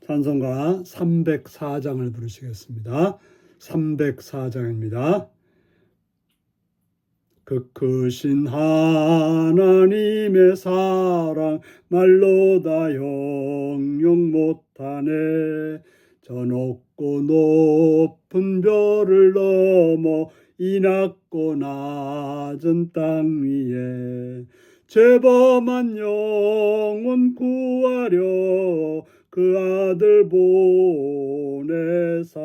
찬송가 304장을 부르시겠습니다. 304장입니다. 그 크신 하나님의 사랑 말로 다 형용 못하네. 저 높고 높은 별을 넘어 이 낮고 낮은 땅 위에 죄범한 영혼 구하려 그 아들 보내사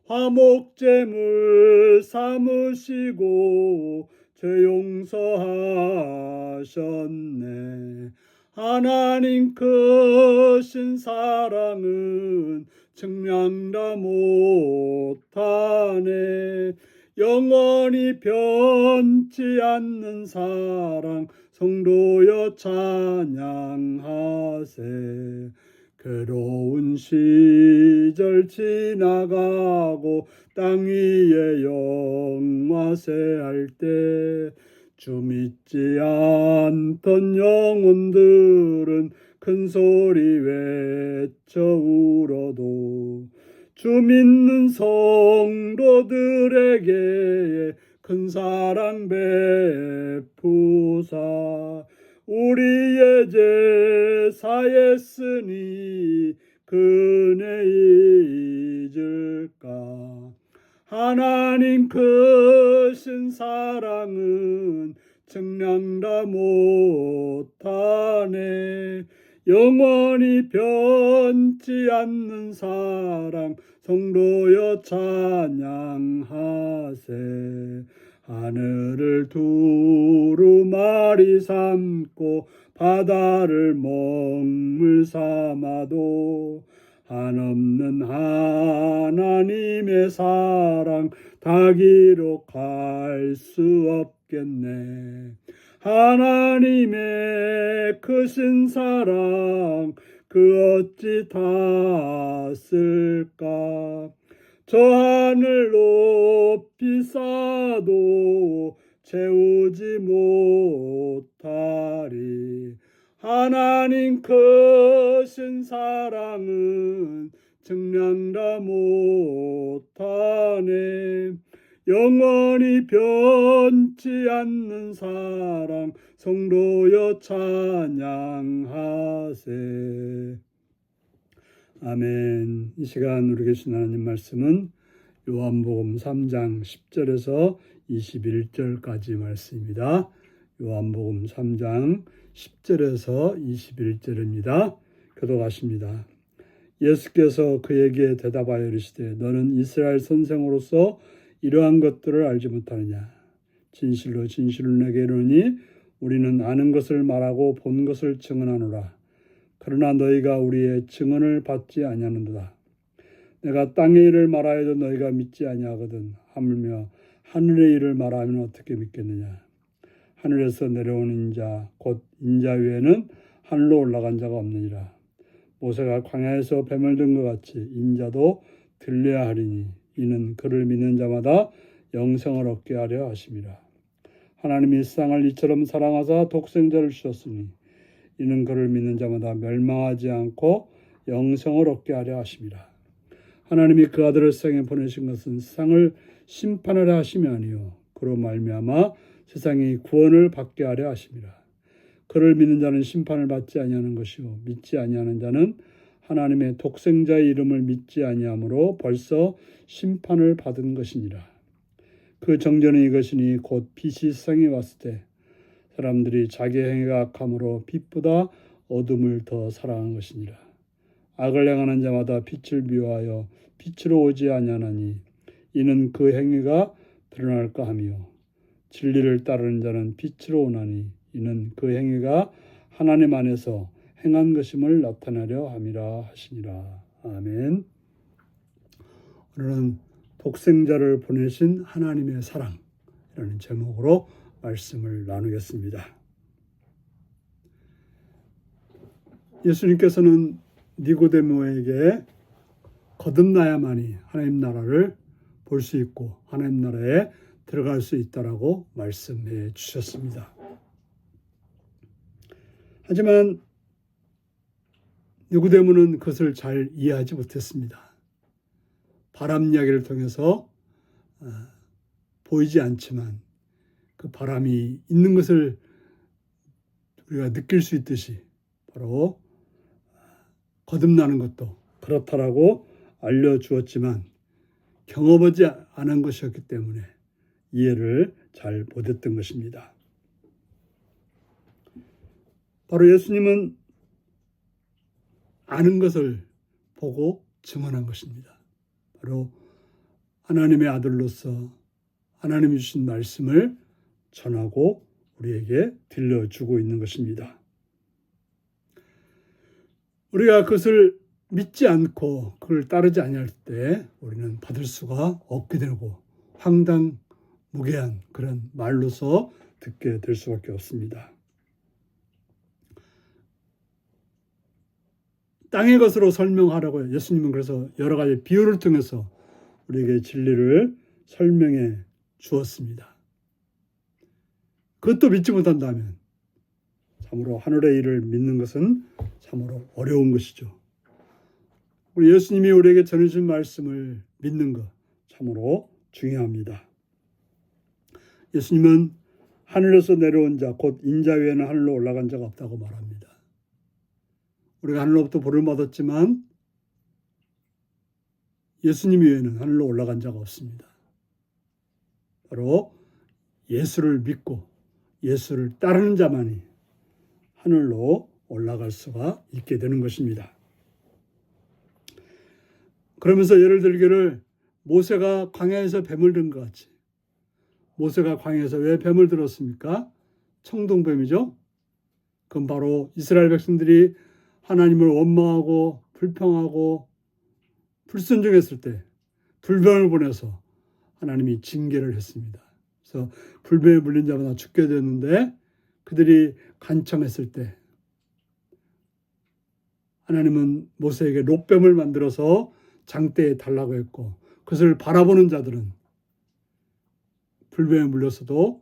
화목제물 삼으시고 죄 용서하셨네. 하나님 크신 사랑은 측량다 못하네. 영원히 변치 않는 사랑 성도여 찬양하세. 괴로운 시절 지나가고 땅 위에 영화세할 때 주 믿지 않던 영혼들은 큰 소리 외쳐 울어도 주 믿는 성도들에게 큰 사랑 베푸사 우리의 죄 사했으니 그네 잊을까. 하나님 크신 사랑은 측량다 못하네. 영원히 변치 않는 사랑 성도여 찬양하세. 하늘을 두루마리 삼고 바다를 먹물 삼아도 한없는 하나님의 사랑 다 기록할 수 없겠네. 하나님의 크신 사랑 그 어찌 다 쓸까. 저 하늘 높이 쌓아도 채우지 못하리. 하나님 크신 사랑은 측량다 못하네. 영원히 변치 않는 사랑 성도여 찬양하세. 아멘. 이 시간 우리 계신 하나님 말씀은 요한복음 3장 10절에서 21절까지 말씀입니다. 요한복음 3장 10절에서 21절입니다. 교독하십니다. 예수께서 그에게 대답하여 이르시되 너는 이스라엘 선생으로서 이러한 것들을 알지 못하느냐. 진실로 진실로 내게 이르노니 우리는 아는 것을 말하고 본 것을 증언하노라. 그러나 너희가 우리의 증언을 받지 아니하는도다. 내가 땅의 일을 말하여도 너희가 믿지 아니하거든. 하물며 하늘의 일을 말하면 어떻게 믿겠느냐. 하늘에서 내려온 인자 곧 인자 외에는 하늘로 올라간 자가 없느니라. 모세가 광야에서 뱀을 든 것 같이 인자도 들려야 하리니 이는 그를 믿는 자마다 영생을 얻게 하려 하심이라. 하나님이 세상을 이처럼 사랑하사 독생자를 주셨으니 이는 그를 믿는 자마다 멸망하지 않고 영생을 얻게 하려 하심이라. 하나님이 그 아들을 세상에 보내신 것은 세상을 심판하려 하심이 아니요 그로 말미암아 세상이 구원을 받게 하려 하심이라. 그를 믿는 자는 심판을 받지 아니하는 것이요 믿지 아니하는 자는 하나님의 독생자의 이름을 믿지 아니하므로 벌써 심판을 받은 것이니라. 그 정죄는 이것이니 곧 빛이 세상에 왔을 때 사람들이 자기 행위가 악함으로 빛보다 어둠을 더 사랑한 것이니라. 악을 행하는 자마다 빛을 미워하여 빛으로 오지 아니하나니 이는 그 행위가 드러날까 하며 진리를 따르는 자는 빛으로 오나니 이는 그 행위가 하나님 안에서 행한 것임을 나타내려 함이라 하시니라. 아멘. 오늘은 독생자를 보내신 하나님의 사랑이라는 제목으로 말씀을 나누겠습니다. 예수님께서는 니고데모에게 거듭나야만이 하나님 나라를 볼 수 있고 하나님 나라에 들어갈 수 있다라고 말씀해 주셨습니다. 하지만 니고데모는 그것을 잘 이해하지 못했습니다. 바람 이야기를 통해서 보이지 않지만 그 바람이 있는 것을 우리가 느낄 수 있듯이 바로 거듭나는 것도 그렇다라고 알려주었지만 경험하지 않은 것이었기 때문에 이해를 잘 못했던 것입니다. 바로 예수님은 아는 것을 보고 증언한 것입니다. 바로 하나님의 아들로서 하나님이 주신 말씀을 전하고 우리에게 들려주고 있는 것입니다. 우리가 그것을 믿지 않고 그걸 따르지 아니할 때 우리는 받을 수가 없게 되고 황당무계한 그런 말로서 듣게 될 수밖에 없습니다. 땅의 것으로 설명하라고 예수님은 그래서 여러 가지 비유를 통해서 우리에게 진리를 설명해 주었습니다. 그것도 믿지 못한다면 참으로 하늘의 일을 믿는 것은 참으로 어려운 것이죠. 우리 예수님이 우리에게 전해주신 말씀을 믿는 것 참으로 중요합니다. 예수님은 하늘에서 내려온 자 곧 인자 외에는 하늘로 올라간 자가 없다고 말합니다. 우리가 하늘로부터 보를 받았지만 예수님 외에는 하늘로 올라간 자가 없습니다. 바로 예수를 믿고 예수를 따르는 자만이 하늘로 올라갈 수가 있게 되는 것입니다. 그러면서 예를 들기를 모세가 광야에서 뱀을 든 것 같이, 모세가 광야에서 왜 뱀을 들었습니까? 청동뱀이죠. 그건 바로 이스라엘 백성들이 하나님을 원망하고 불평하고 불순종했을 때 불뱀을 보내서 하나님이 징계를 했습니다. 그래서 불뱀에 물린 자마다 죽게 되었는데 그들이 간청했을 때 하나님은 모세에게 롯뱀을 만들어서 장대에 달라고 했고 그것을 바라보는 자들은 불뱀에 물렸어도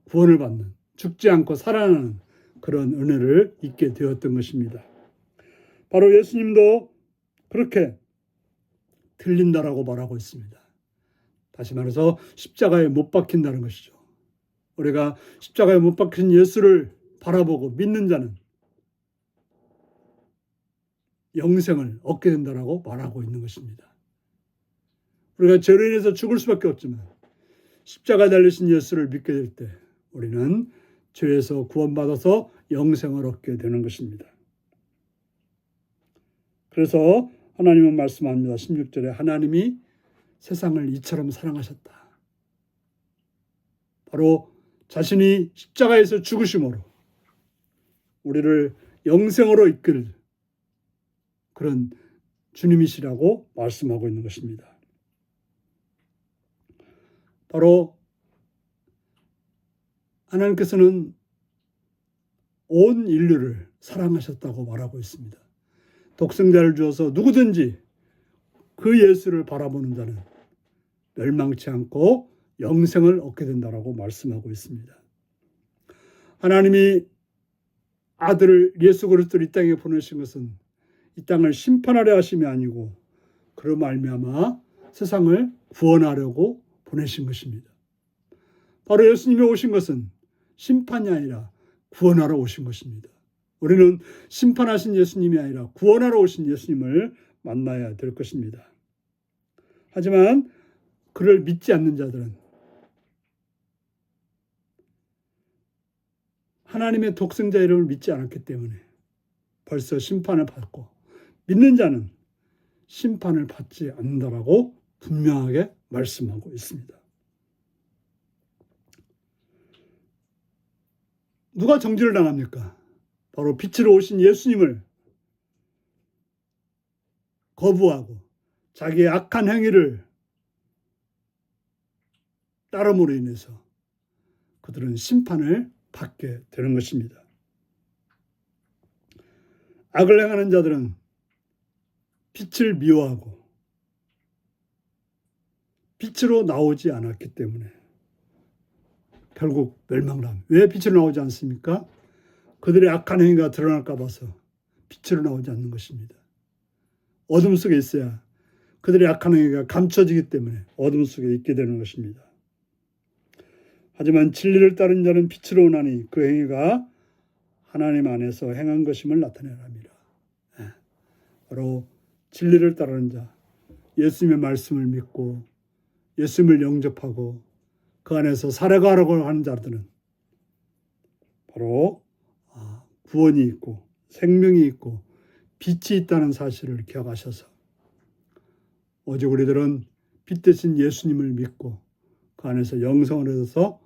구원을 받는, 죽지 않고 살아나는 그런 은혜를 잊게 되었던 것입니다. 바로 예수님도 그렇게 들린다라고 말하고 있습니다. 다시 말해서 십자가에 못 박힌다는 것이죠. 우리가 십자가에 못 박힌 예수를 바라보고 믿는 자는 영생을 얻게 된다라고 말하고 있는 것입니다. 우리가 죄로 인해서 죽을 수밖에 없지만 십자가에 달리신 예수를 믿게 될 때 우리는 죄에서 구원받아서 영생을 얻게 되는 것입니다. 그래서 하나님은 말씀합니다. 16절에 하나님이 세상을 이처럼 사랑하셨다. 바로 자신이 십자가에서 죽으심으로 우리를 영생으로 이끌 그런 주님이시라고 말씀하고 있는 것입니다. 바로 하나님께서는 온 인류를 사랑하셨다고 말하고 있습니다. 독생자를 주어서 누구든지 그 예수를 바라보는 자는 멸망치 않고 영생을 얻게 된다라고 말씀하고 있습니다. 하나님이 아들을 예수 그리스도를 이 땅에 보내신 것은 이 땅을 심판하려 하심이 아니고 그로 말미암아 세상을 구원하려고 보내신 것입니다. 바로 예수님이 오신 것은 심판이 아니라 구원하러 오신 것입니다. 우리는 심판하신 예수님이 아니라 구원하러 오신 예수님을 만나야 될 것입니다. 하지만 그를 믿지 않는 자들은 하나님의 독생자 이름을 믿지 않았기 때문에 벌써 심판을 받고 믿는 자는 심판을 받지 않는다라고 분명하게 말씀하고 있습니다. 누가 정죄를 당합니까? 바로 빛으로 오신 예수님을 거부하고 자기의 악한 행위를 따름으로 인해서 그들은 심판을 받게 되는 것입니다. 악을 행하는 자들은 빛을 미워하고 빛으로 나오지 않았기 때문에 결국 멸망을 합니다. 왜 빛으로 나오지 않습니까? 그들의 악한 행위가 드러날까 봐서 빛으로 나오지 않는 것입니다. 어둠 속에 있어야 그들의 악한 행위가 감춰지기 때문에 어둠 속에 있게 되는 것입니다. 하지만 진리를 따른 자는 빛으로 오나니 그 행위가 하나님 안에서 행한 것임을 나타내라 합니다. 바로 진리를 따르는 자, 예수님의 말씀을 믿고 예수님을 영접하고 그 안에서 살아가려고 하는 자들은 바로 구원이 있고 생명이 있고 빛이 있다는 사실을 기억하셔서 오직 우리들은 빛 대신 예수님을 믿고 그 안에서 영생을 얻어서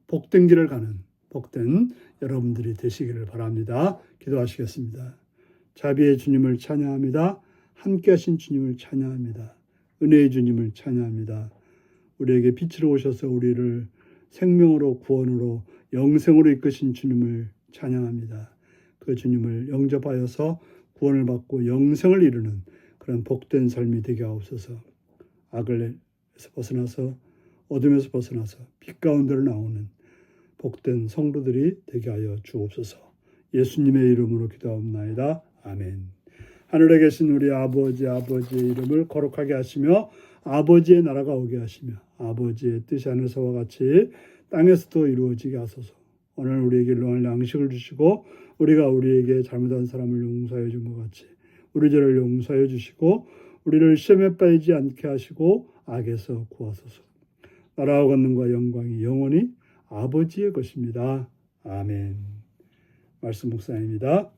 복된 길을 가는 복된 여러분들이 되시기를 바랍니다. 기도하시겠습니다. 자비의 주님을 찬양합니다. 함께 하신 주님을 찬양합니다. 은혜의 주님을 찬양합니다. 우리에게 빛으로 오셔서 우리를 생명으로 구원으로 영생으로 이끄신 주님을 찬양합니다. 그 주님을 영접하여서 구원을 받고 영생을 이루는 그런 복된 삶이 되게 하옵소서. 악을에서 벗어나서 어둠에서 벗어나서 빛 가운데로 나오는 복된 성도들이 되게 하여 주옵소서. 예수님의 이름으로 기도하옵나이다. 아멘. 하늘에 계신 우리 아버지의 이름을 거룩하게 하시며 아버지의 나라가 오게 하시며 아버지의 뜻이 하늘에서와 같이 땅에서도 이루어지게 하소서. 오늘 우리에게 일용할 양식을 주시고 우리가 우리에게 잘못한 사람을 용서해 준 것 같이 우리 죄를 용서해 주시고 우리를 시험에 빠지지 않게 하시고 악에서 구하소서. 나라와 권능과 영광이 영원히 아버지의 것입니다. 아멘. 말씀 묵상입니다.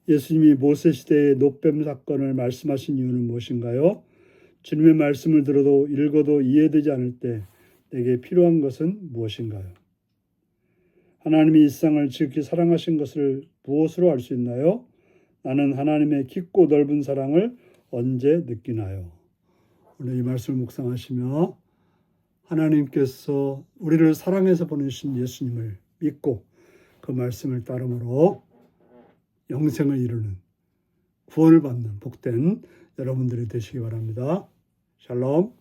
예수님이 모세 시대의 노뱀 사건을 말씀하신 이유는 무엇인가요? 주님의 말씀을 들어도 읽어도 이해되지 않을 때 내게 필요한 것은 무엇인가요? 하나님이 이 세상을 지극히 사랑하신 것을 무엇으로 알 수 있나요? 나는 하나님의 깊고 넓은 사랑을 언제 느끼나요? 오늘 이 말씀을 묵상하시며 하나님께서 우리를 사랑해서 보내신 예수님을 믿고 그 말씀을 따름으로 영생을 이루는 구원을 받는 복된 여러분들이 되시기 바랍니다. 샬롬.